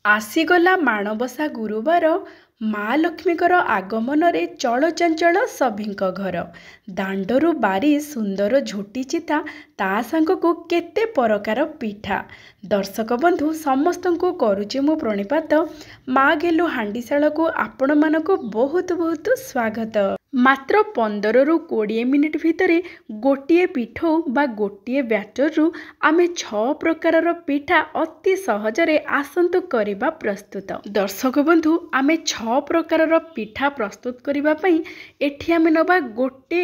ଆସିଗଲା ମାଣବସା ଗୁରୁବାର, ମା ଲକ୍ଷ୍ମୀଙ୍କର ଆଗମନରେ ଚଳଚଞ୍ଚଳ ସଭିଙ୍କ ଘର। ଦାଣ୍ଡରୁ ବାରି ସୁନ୍ଦର ଝୋଟି ଚିତା, ତା ସାଙ୍ଗକୁ କେତେ ପ୍ରକାର ପିଠା। ଦର୍ଶକ ବନ୍ଧୁ ସମସ୍ତଙ୍କୁ କରୁଛି ମୁଁ ପ୍ରଣିପାତ। ମା ଗେଲୁ ହାଣ୍ଡିଶାଳକୁ ଆପଣମାନଙ୍କୁ ବହୁତ ବହୁତ ସ୍ୱାଗତ। ମାତ୍ର 15ରୁ 20 ମିନିଟ୍ ଭିତରେ ଗୋଟିଏ ପିଠଉ ବା ଗୋଟିଏ ବ୍ୟାଟରରୁ ଆମେ 6 ପ୍ରକାରର ପିଠା ଅତି ସହଜରେ ଆସନ୍ତୁ କରିବା ପ୍ରସ୍ତୁତ। ଦର୍ଶକ ବନ୍ଧୁ, ଆମେ 6 ପ୍ରକାରର ପିଠା ପ୍ରସ୍ତୁତ କରିବା ପାଇଁ ଏଠି ଆମେ ନେବା ଗୋଟେ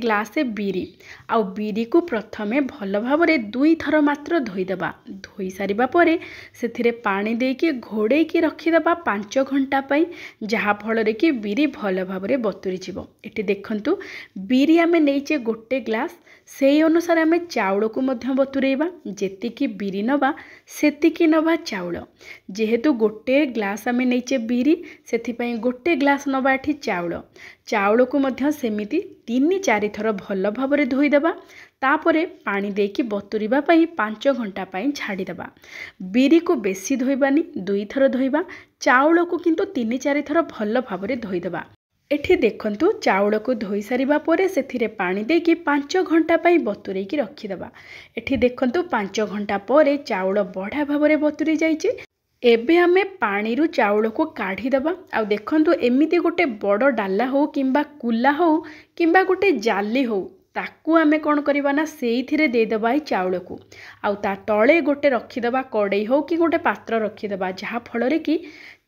ଗ୍ଲାସେ ବିରି। ଆଉ ବିରିକୁ ପ୍ରଥମେ ଭଲ ଭାବରେ 2 ଥର ମାତ୍ର ଧୋଇଦେବା। ଧୋଇ ସାରିବା ପରେ ସେଥିରେ ପାଣି ଦେଇକି ଘୋଡ଼େଇକି ରଖିଦେବା 5 ଘଣ୍ଟା ପାଇଁ, ଯାହାଫଳରେ କି ବିରି ଭଲ ଭାବରେ ବତୁରିଯିବ। ଏଠି ଦେଖନ୍ତୁ, ବିରି ଆମେ ନେଇଛେ ଗୋଟେ ଗ୍ଲାସ, ସେହି ଅନୁସାରେ ଆମେ ଚାଉଳକୁ ମଧ୍ୟ ବତୁରେଇବା। ଯେତିକି ବିରି ନେବା ସେତିକି ନେବା ଚାଉଳ। ଯେହେତୁ ଗୋଟେ ଗ୍ଲାସ ଆମେ ନେଇଛେ ବିରି, ସେଥିପାଇଁ ଗୋଟେ ଗ୍ଲାସ ନେବା ଏଠି ଚାଉଳ। ଚାଉଳକୁ ମଧ୍ୟ ସେମିତି 3-4 ଥର ଭଲ ଭାବରେ ଧୋଇଦେବା। ତାପରେ ପାଣି ଦେଇକି ବତୁରିବା ପାଇଁ 5 ଘଣ୍ଟା ପାଇଁ ଛାଡ଼ିଦେବା। ବିରିକୁ ବେଶୀ ଧୋଇବାନି, 2 ଥର ଧୋଇବା। ଚାଉଳକୁ କିନ୍ତୁ 3-4 ଥର ଭଲ ଭାବରେ ଧୋଇଦେବା। ଏଠି ଦେଖନ୍ତୁ, ଚାଉଳକୁ ଧୋଇ ସାରିବା ପରେ ସେଥିରେ ପାଣି ଦେଇକି 5 ଘଣ୍ଟା ପାଇଁ ବତୁରେଇକି ରଖିଦେବା। ଏଠି ଦେଖନ୍ତୁ, 5 ଘଣ୍ଟା ପରେ ଚାଉଳ ବଢ଼ିଆ ଭାବରେ ବତୁରି ଯାଇଛି। ଏବେ ଆମେ ପାଣିରୁ ଚାଉଳକୁ କାଢ଼ିଦେବା। ଆଉ ଦେଖନ୍ତୁ, ଏମିତି ଗୋଟେ ବଡ଼ ଡାଲା ହେଉ କିମ୍ବା କୁଲା ହେଉ କିମ୍ବା ଗୋଟେ ଜାଲି ହେଉ, ତାକୁ ଆମେ କ'ଣ କରିବା ନା ସେଇଥିରେ ଦେଇଦେବା ଏଇ ଚାଉଳକୁ। ଆଉ ତା ତଳେ ଗୋଟେ ରଖିଦେବା କଡ଼େଇ ହେଉ କି ଗୋଟେ ପାତ୍ର ରଖିଦେବା, ଯାହାଫଳରେ କି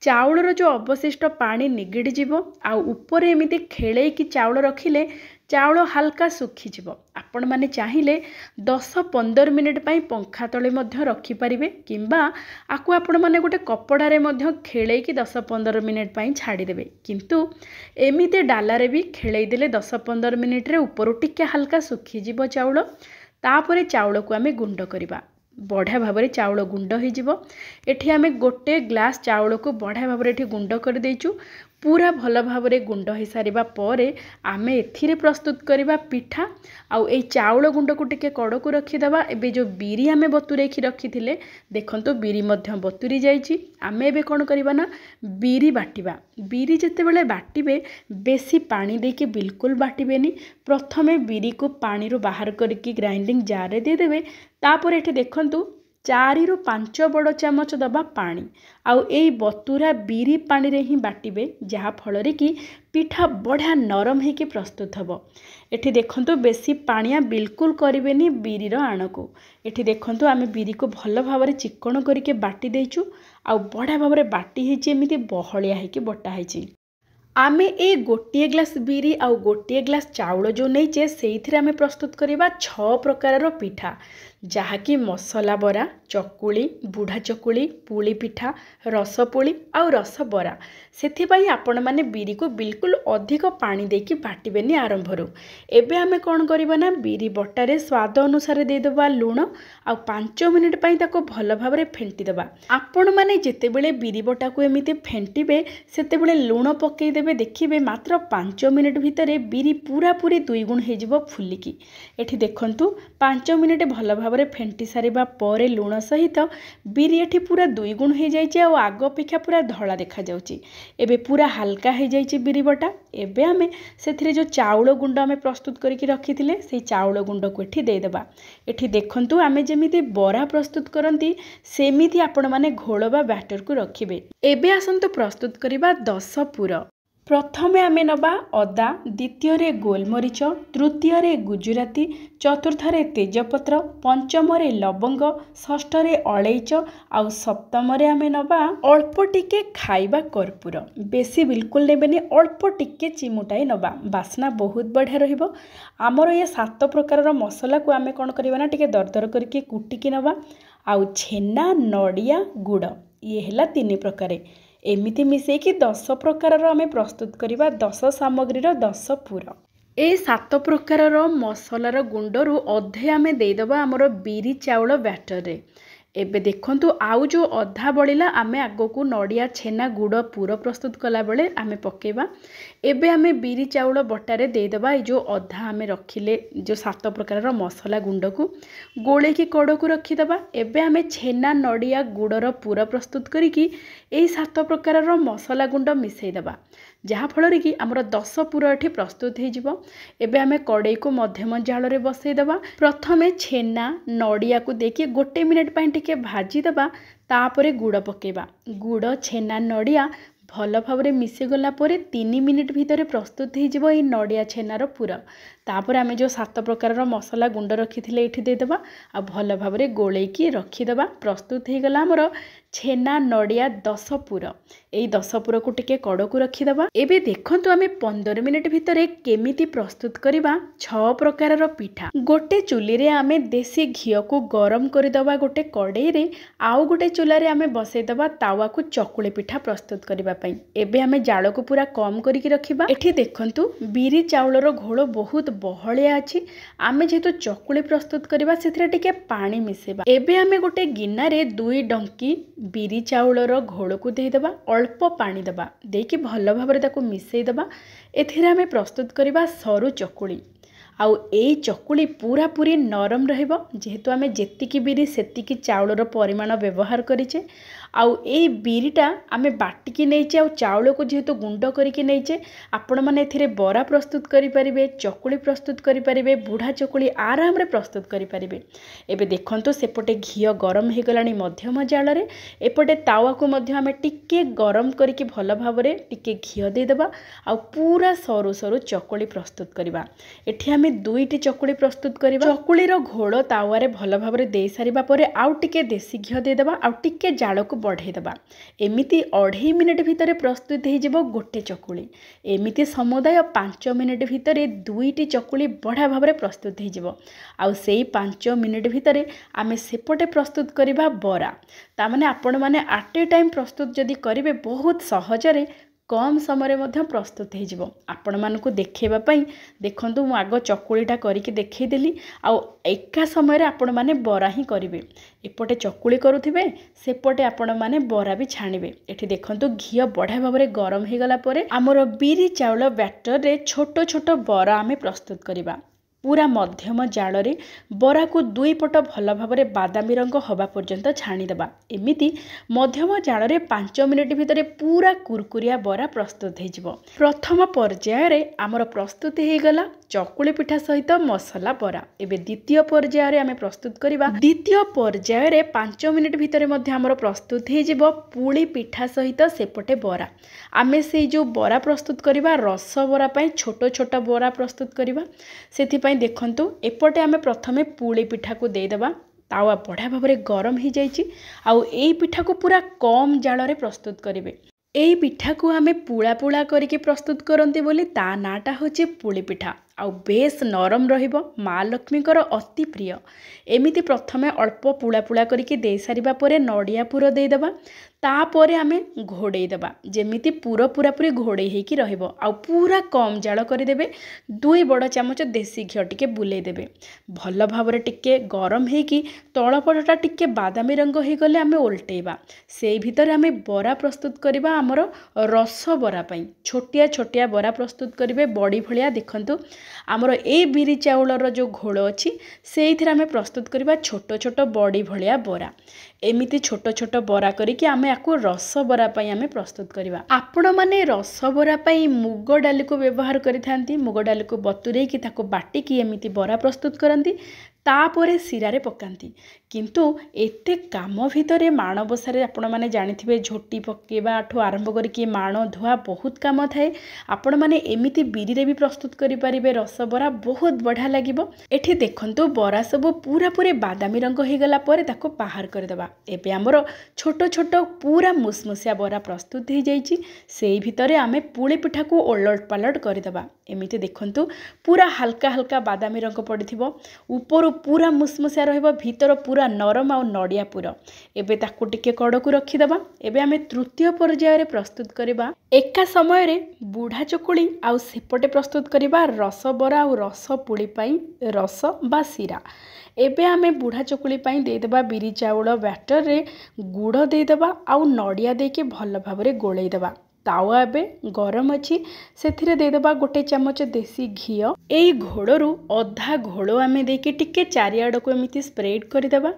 ଚାଉଳର ଯେଉଁ ଅବଶିଷ୍ଟ ପାଣି ନିଗିଡ଼ି ଯିବ। ଆଉ ଉପରେ ଏମିତି ଖେଳେଇକି ଚାଉଳ ରଖିଲେ ଚାଉଳ ହାଲକା ଶୁଖିଯିବ। ଆପଣମାନେ ଚାହିଁଲେ 10-15 ମିନିଟ୍ ପାଇଁ ପଙ୍ଖା ତଳେ ମଧ୍ୟ ରଖିପାରିବେ, କିମ୍ବା ଆକୁ ଆପଣମାନେ ଗୋଟେ କପଡ଼ାରେ ମଧ୍ୟ ଖେଳେଇକି 10-15 ମିନିଟ୍ ପାଇଁ ଛାଡ଼ିଦେବେ। କିନ୍ତୁ ଏମିତି ଡାଲାରେ ବି ଖେଳେଇ ଦେଲେ 10-15 ମିନିଟ୍ରେ ଉପରୁ ଟିକେ ହାଲକା ଶୁଖିଯିବ ଚାଉଳ। ତାପରେ ଚାଉଳକୁ ଆମେ ଗୁଣ୍ଡ କରିବା। ବଢ଼ିଆ ଭାବରେ ଚାଉଳ ଗୁଣ୍ଡ ହୋଇଯିବ। ଏଠି ଆମେ ଗୋଟେ ଗ୍ଲାସ ଚାଉଳକୁ ବଢ଼ିଆ ଭାବରେ ଏଠି ଗୁଣ୍ଡ କରିଦେଇଛୁ। ପୁରା ଭଲ ଭାବରେ ଗୁଣ୍ଡ ହୋଇସାରିବା ପରେ ଆମେ ଏଥିରେ ପ୍ରସ୍ତୁତ କରିବା ପିଠା। ଆଉ ଏଇ ଚାଉଳ ଗୁଣ୍ଡକୁ ଟିକେ କଡ଼କୁ ରଖିଦେବା। ଏବେ ଯେଉଁ ବିରି ଆମେ ବତୁରେଇକି ରଖିଥିଲେ, ଦେଖନ୍ତୁ ବିରି ମଧ୍ୟ ବତୁରି ଯାଇଛି। ଆମେ ଏବେ କ'ଣ କରିବା ନା ବିରି ବାଟିବା। ବିରି ଯେତେବେଳେ ବାଟିବେ, ବେଶୀ ପାଣି ଦେଇକି ବିଲକୁଲ ବାଟିବେନି। ପ୍ରଥମେ ବିରିକୁ ପାଣିରୁ ବାହାର କରିକି ଗ୍ରାଇଣ୍ଡିଙ୍ଗ ଜାର୍ରେ ଦେଇଦେବେ। ତାପରେ ଏଠି ଦେଖନ୍ତୁ, 4ରୁ 5 ବଡ଼ ଚାମଚ ଦେବା ପାଣି। ଆଉ ଏଇ ବତୁରା ବିରି ପାଣିରେ ହିଁ ବାଟିବେ, ଯାହାଫଳରେ କି ପିଠା ବଢ଼ିଆ ନରମ ହେଇକି ପ୍ରସ୍ତୁତ ହେବ। ଏଠି ଦେଖନ୍ତୁ, ବେଶୀ ପାଣିଆ ବିଲକୁଲ କରିବେନି ବିରିର ଆଣକୁ। ଏଠି ଦେଖନ୍ତୁ, ଆମେ ବିରିକୁ ଭଲ ଭାବରେ ଚିକଣ କରିକି ବାଟି ଦେଇଛୁ। ଆଉ ବଢ଼ିଆ ଭାବରେ ବାଟି ହେଇଛି, ଏମିତି ବହଳିଆ ହେଇକି ବଟା ହେଇଛି। ଆମେ ଏଇ ଗୋଟିଏ ଗ୍ଲାସ ବିରି ଆଉ ଗୋଟିଏ ଗ୍ଲାସ ଚାଉଳ ଯେଉଁ ନେଇଛେ, ସେଇଥିରେ ଆମେ ପ୍ରସ୍ତୁତ କରିବା 6 ପ୍ରକାରର ପିଠା, ଯାହାକି ମସଲା ବରା, ଚକୁଳି, ବୁଢ଼ା ଚକୁଳି, ପୁଳି ପିଠା, ରସପୁଳି ଆଉ ରସବରା। ସେଥିପାଇଁ ଆପଣମାନେ ବିରିକୁ ବିଲକୁଲ ଅଧିକ ପାଣି ଦେଇକି ବାଟିବେନି ଆରମ୍ଭରୁ। ଏବେ ଆମେ କ'ଣ କରିବା ନା ବିରି ବଟାରେ ସ୍ୱାଦ ଅନୁସାରେ ଦେଇଦେବା ଲୁଣ। ଆଉ 5 ମିନିଟ୍ ପାଇଁ ତାକୁ ଭଲ ଭାବରେ ଫେଣ୍ଟିଦେବା। ଆପଣମାନେ ଯେତେବେଳେ ବିରି ବଟାକୁ ଏମିତି ଫେଣ୍ଟିବେ, ସେତେବେଳେ ଲୁଣ ପକାଇଦେବେ। ଦେଖିବେ ମାତ୍ର 5 ମିନିଟ୍ ଭିତରେ ବିରି ପୁରାପୁରି 2 ଗୁଣ ହେଇଯିବ ଫୁଲିକି। ଏଠି ଦେଖନ୍ତୁ, 5 ମିନିଟ୍ ଭଲ ଭାବରେ ଫେଣ୍ଟି ସାରିବା ପରେ ଲୁଣ ସହିତ ବିରି ଏଠି ପୁରା 2 ଗୁଣ ହେଇଯାଇଛି। ଆଉ ଆଗ ଅପେକ୍ଷା ପୁରା ଧଳା ଦେଖାଯାଉଛି। ଏବେ ପୁରା ହାଲକା ହେଇଯାଇଛି ବିରି ବଟା। ଏବେ ଆମେ ସେଥିରେ ଯେଉଁ ଚାଉଳ ଗୁଣ୍ଡ ଆମେ ପ୍ରସ୍ତୁତ କରିକି ରଖିଥିଲେ, ସେଇ ଚାଉଳ ଗୁଣ୍ଡକୁ ଏଠି ଦେଇଦେବା। ଏଠି ଦେଖନ୍ତୁ, ଆମେ ଯେମିତି ବରା ପ୍ରସ୍ତୁତ କରନ୍ତି ସେମିତି ଆପଣମାନେ ଘୋଳ ବା ବ୍ୟାଟରକୁ ରଖିବେ। ଏବେ ଆସନ୍ତୁ ପ୍ରସ୍ତୁତ କରିବା 10 ପୁର। ପ୍ରଥମେ ଆମେ ନେବା ଅଦା, ଦ୍ୱିତୀୟରେ ଗୋଲମରିଚ, ତୃତୀୟରେ ଗୁଜୁରାତି, ଚତୁର୍ଥରେ ତେଜପତ୍ର, ପଞ୍ଚମରେ ଲବଙ୍ଗ, ଷଷ୍ଠରେ ଅଳେଇଚ ଆଉ ସପ୍ତମରେ ଆମେ ନେବା ଅଳ୍ପ ଟିକେ ଖାଇବା କର୍ପୂର। ବେଶୀ ବିଲକୁଲ ନେବେନି, ଅଳ୍ପ ଟିକେ ଚିମୁଟାଏ ନେବା। ବାସ୍ନା ବହୁତ ବଢ଼ିଆ ରହିବ। ଆମର ଏ 7 ପ୍ରକାରର ମସଲାକୁ ଆମେ କ'ଣ କରିବା ନା ଟିକେ ଦରଦର କରିକି କୁଟିକି ନେବା। ଆଉ ଛେନା, ନଡ଼ିଆ, ଗୁଡ଼, ଇଏ ହେଲା 3 ପ୍ରକାର। ଏମିତି ମିଶେଇକି 10 ପ୍ରକାରର ଆମେ ପ୍ରସ୍ତୁତ କରିବା 10 ସାମଗ୍ରୀର 10 ପୁର। ଏ 7 ପ୍ରକାରର ମସଲାର ଗୁଣ୍ଡରୁ ଅଧେ ଆମେ ଦେଇଦେବା ଆମର ବିରି ଚାଉଳ ବ୍ୟାଟରରେ। एबे देखंतु आउ जो अधा बळिला आमे आगो को नडिया छेना गुड़ पूर प्रस्तुत कला बेले आमे पकेबा। एबे आमे बिरी चाउल बटारे दे देबा ए जो अधा आमे रखिले जो 7 प्रकार मसला गुंड को गोले की कड़ को रखी देबा। एबे आमे छेना नडिया गुड़र पूर प्रस्तुत करिकी एई 7 प्रकार मसला गुंड मिसई देबा, जहा फल कि आमर 10 पूर एठी प्रस्तुत हो जिवो। एबे आमे कड़ाई को मध्यम जाल रे बसई देबा। प्रथमे छेना नडिया को देखि 1 मिनिट पई टिके भाजी देबा, तापरे गुड़ पकेबा। गुड़ छेना नडिया भल भाव मिसी गला परे 3 मिनिट भितर प्रस्तुत हो जिवो ए नडिया छेनार पूर। तापर आमे जो 7 प्रकार मसला गुंड रखिथिले एठी दे देबा आ भल भाव गोलेकी रखिदेबा। प्रस्तुत हो गला हमर छेना नडिया 10 पूर। एई 10 पूर को टिके कड़ को रखिदेबा। एबे देखंतु आमे 15 मिनिट भितर केमिति प्रस्तुत करिबा 6 प्रकार पिठा। गोटे चुली रे आमे देसी घियो को गरम करिदबा गोटे कड़ाई रे, आउ गोटे चूल्हा रे आमे बसई दबा तावा को चकुली पिठा प्रस्तुत करिबा पई। एबे आमे जाल को पूरा कम करिकी रखिबा। एठी देखंतु बिरी चाउलर घोल बहुत बहलिया अछि। आमे जेतु चकुली प्रस्तुत करिबा सेथरे टिके पानी मिसेबा। एबे आमे गोटे गिन्ना रे 2 डंकी बिरी चाउलर घोल को दे देबा, अल्प पानी देबा, देकी भल भाबरे ताको मिसेई देबा। एथिरे आमे प्रस्तुत करिबा सरू चकुली। आउ एई चकुली पूरा पूरी नरम रहिबो, जेहेतु आमे जेतिकी बिरी सेतिकी चाउलर परिमाण व्यवहार करिचे। आउ एई बिरीटा आमे बाटिकी नैचे, आउ चाउल को जेहेतु गुंड करिके नैचे, आपण माने एथिरे बरा प्रस्तुत करि परिबे, चकुली प्रस्तुत करि परिबे, बुढ़ा चकुली आराम रे प्रस्तुत करि परिबे। एबे देखंतु सेपटे घियो गरम हे गलानी मध्यम जाल रे, एपटे तावा को मध्य आमे टिके गरम करिके भल भाबरे टिके घियो दे देबा, आउ पूरा सरू सरू चकुली प्रस्तुत करिबा। एठी आमे 2टी चकुली प्रस्तुत करिबा। चकुली रो घोल तावा रे भल भाबरे देई सारिबा परे आउ टिके देसी घियो दे देबा, आउ टिके जाल को बढ़ाई देबा। एमिति 2.5 मिनिट भितर प्रस्तुत हो जिवो गोटे चकुली। एमिति समुदाय 5 मिनिट भितर 2टी चकुली बढ़िया भाव में प्रस्तुत हो जिवो। आउ सेई 5 मिनिट भितर आमे सेपटे प्रस्तुत करिबा बरा। तामाने आपण माने एट ए टाइम प्रस्तुत जदि करिवे बहुत सहजरे कम समय मध्य प्रस्तुत हो जिवो। आपण मानकु देखेबा पई देखंतु मु आगो चकुलीटा करिके देखै देली, आउ एका समय रे आपण माने बरा ही करिवे। एपटे चकुली करुथिबे, सेपटे आपण माने बरा भी छाणिबे। एठी देखंतु घियो बढ़िया भाव में गरम हे गला परे हमर बिरी चाउल बैटर रे छोट छोट बरा आमे प्रस्तुत करिबा। पूरा मध्यम जाल रे बरा को 2 पट भल भाव में बादामी रंग हवा पर्यंत छाणी देबा। एमिति मध्यम जाल रे 5 मिनिट भितर पूरा कुरकुरिया बरा प्रस्तुत हो जिवो। प्रथम पर्याय रे आमर प्रस्तुत हो गला चकुली पिठा सहित मसला बरा। एबे द्वितीय पर्याय रे आमे प्रस्तुत करिबा। द्वितीय पर्याय रे 5 मिनिट भितर मध्ये आमर प्रस्तुत हो जिवो पुली पिठा सहित सेपटे बरा। आमे से जो बरा प्रस्तुत करिबा रस बरा पई छोट छोट बरा प्रस्तुत करिबा। सेथि पई देखंतु एपटे आमे प्रथमे पुली पिठा को दे देबा। तावा बढ़िया भाव में गरम हो जाइछि। आउ एई पिठा को पूरा कम जाल रे प्रस्तुत करिवे। एई पिठा को आमे पुला पुला करके प्रस्तुत करंती बोली ता नाटा होछि पुली पिठा। आउ बेस नरम रहिबो, माँ लक्ष्मी कर अति प्रिय। एमिति प्रथमे अल्प पुला पुला करके दे सारिबा परे नडिया पुर दे देबा। तापरे आमे घोड़े देबा, जेमिति पूरा पूरा पूरी घोड़े हेकी रहिबो। आउ पूरा कम जाल करि देबे। 2 बड़ चामच देसी घियो टिके बुले देबे। भल भावरे टिके गरम हेकी तळपटटा टिके बादामी रंग हे गले आमे उल्टेबा। सेई भितर आमे बरा प्रस्तुत करिबा हमर रस बरा पई। छोटिया छोटिया बरा प्रस्तुत करिवे बड़ी भलिया। देखंतु आमर ए बिरी चाउलर जो घोल अच्छी से आमे प्रस्तुत करिबा छोट छोट बड़ी भलिया बरा। एमिति छोट छोट बरा करिके आमे आकु रस बरा पई आमे प्रस्तुत करिबा। आपण माने रस बरा पई मुग डाली को व्यवहार करिथांती। मुग डाली को बतुरेई कि ताको बाटिकी एमिति बरा प्रस्तुत करंती, तापरे सिरारे पकांती। किंतु एते काम भितरे माणबसारे आपण माने जानिथिबे झोटी पकेबा ठो आरंभ करिके माण धुआ बहुत काम थाए। आपण माने एमिति बिरी रे भी प्रस्तुत करि परिबे रस बरा, बहुत बढ़िया लागिबो। एठी देखंतु बरा सब पूरा पूरे बादामी रंग हे गला परे ताको बाहर कर देबा। एबे हमरो छोट छोट पूरा मुसमुसिया बरा प्रस्तुत हो जाइछि। सेई भितरे आमे पुली पिठा को ओलट पालट कर देबा। एमिति देखंतु पूरा हल्का हल्का बादामी रंग पड़िथिबो, ऊपर पूरा मुसमुसिया रहिबो, भीतर पूरा पूरा नरम आउ नड़िया पुर एबे ताकू टिके कड़कू रखीदेबा। एबे आमे तृतीय पर्याय रे प्रस्तुत करबा एका समय रे बुढ़ा चकुली आउ सेपटे प्रस्तुत करबा रसबरा आउ रस पुली पाई रस बा सीरा। एबे आमे बुढ़ा चकुली पाई देदेबा बिरी चाउल बैटर रे गुड़ देदेबा आउ नड़िया देके भल भाबरे गोळेई देबा। तावा एबे गरम अच्छी से देदेबा गोटे चामच देसी घी। एई घोड़रू अधा घोड़ आमे देके टिके चारिआड को एमिति स्प्रेड करदेबा।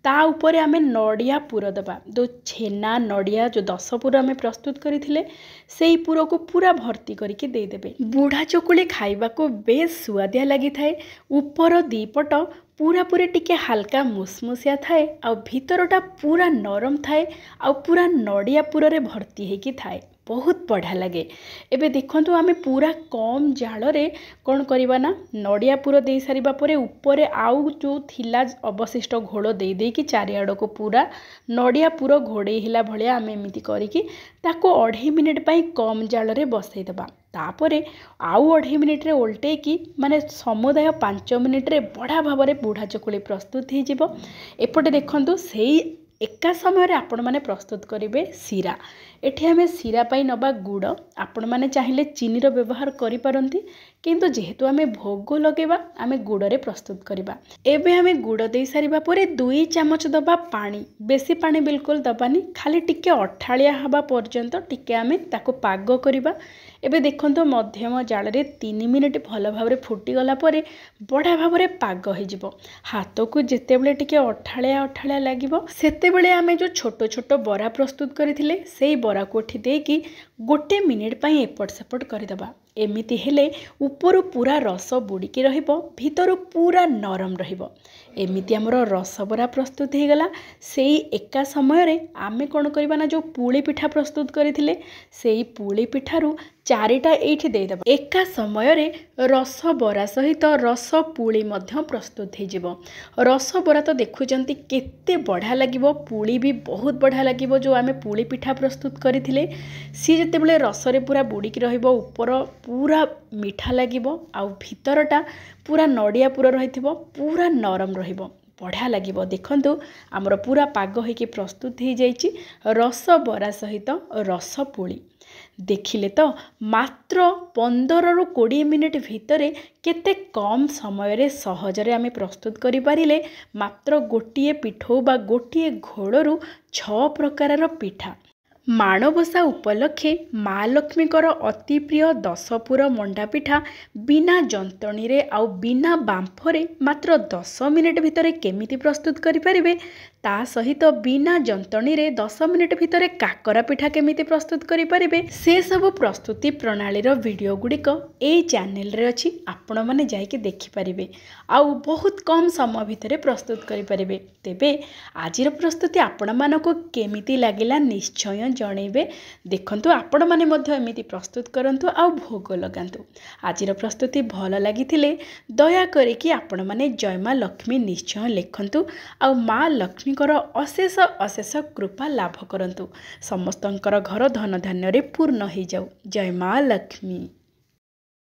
ता ऊपर आमे नड़िया पुर देबा। जो छेना नड़िया जो 10 पुर आमे प्रस्तुत करथिले सेई पुर को पूरा भर्ती करके देदेबे। बुढ़ा चकुली खाइबा को बेस सुआदिया लगी थाए। ऊपर दीपट पूरा पूरी टिके हल्का मुसमुसिया थाए आ भीतरटा पूरा नरम थाए आ पूरा नड़िया पुर रे भर्ती होकी थाए। बहुत बढ़िया लगे। एबे देखंतु आमे पूरा कम जाल रे कौन करबा ना नड़िया पुर दे सारिबा परे ऊपर आउ जो थिला अवशिष्ट घोड़ दे दे कि चारिआड को पूरा नड़िया पुर घोड़े हिला भलिया आमे एमिति करिकि ताको 2.5 मिनिट पई कम जाल रे बसई देबा। तापरे आउ 2.5 मिनिट रे ओल्टे कि माने समुदाय 5 मिनिट रे बड़ा भाबरे बुढ़ा चकुली प्रस्तुत हो जिवो। एपटे देखंतु सेई एका समय रे आपण माने प्रस्तुत करिवे सीरा। एठी आमे सीरा पाई नबा गुड़। आपण माने चाहिए चीनी रो व्यवहार करि पारंती किंतु जेहेतु आमे भोग लगेबा आमे गुड़ रे प्रस्तुत करिबा। एबे आमे गुड़ दे सारिबा परे 2 चामच दबा पानी। बेसी पानी बिल्कुल दबानी खाली टिके अठालिया हबा पर्यंत टिके आमे ताको पाग करिबा। एबे देखंतो मध्यम जाल रे 3 मिनिट भल भाबरे फुटी गला परे बड़ा भाबरे पाग हो जिवो। हाथ को जेतेबेले टिके अठालिया अठालिया लागिवो सेतेबेले आमे जो छोटो छोटो बरा प्रस्तुत करथिले सेई बरा को उठी देकी 1 मिनिट पई एपट सेपट करदेबा। एमिति हेले ऊपर पूरा रस बुड़ीकी रहिबो भीतर पूरा नरम रहिबो। एमिति हमर रसबरा प्रस्तुत हो गला। सेई एका समय रे आमे कोन करबा ना जो पुली पिठा प्रस्तुत करथिले सेई पुली पिठारू 4टा एठी दे देबा। एका समय रे रस बरा सहित रस पुली मध्य प्रस्तुत हो जिवो। रस बरा तो देखुचंती केते बढ़िया लागिवो। पुली भी बहुत बढ़िया लागिवो। जो आमे पुली पिठा प्रस्तुत करथिले सी जेतेबेले रस रे पूरा बुड़ीकी रहिबो ऊपर पूरा मीठा लागिवो आउ भीतरटा पूरा नड़िया पुर रहिथिबो पूरा नरम रहिबो बढ़िया लागिवो। देखंतु हमर पूरा पाग होइके प्रस्तुत हो जाइछि रस बरा सहित रस पुली। देखिले तो मात्र 15 रु 20 मिनिट भितरे केते कम समय रे सहजरे आमे प्रस्तुत करि पारिले मात्र गोटिए पिठौ बा गोटिए घोड़रू 6 प्रकार पिठा। माणबसा उपलक्षे माँ लक्ष्मीकर अति प्रिय 10 पुर मंडा पिठा बिना जंतणी रे आउ बिना बांफरे मात्र 10 मिनिट भितरे केमिति प्रस्तुत करि परिबे ता सहित बिना जंतणी रे 10 मिनिट भितरे काकरा पिठा केमिति प्रस्तुत करि परिबे से सब प्रस्तुति प्रणाली रो वीडियो गुड़िक एई चैनल रे अछि। आपण माने जाइके देखि परिबे आउ बहुत कम समय भितरे प्रस्तुत करि परिबे। तेबे आजिर प्रस्तुति आपण मानको केमिति लागिला निश्चय जणेबे। देखंतु आपण माने मध्य एमिति प्रस्तुत करंतु आउ भोग लगांतु। आजिर प्रस्तुति भल लागिथिले दया करिकि आपण माने जय माँ लक्ष्मी निश्चय लिखंतु आउ माँ लक्ष्मीकर अशेष अशेष कृपा लाभ करंतु। समस्तंकर घर धन धान्य रे पूर्ण हो जाऊ। जय माँ लक्ष्मी।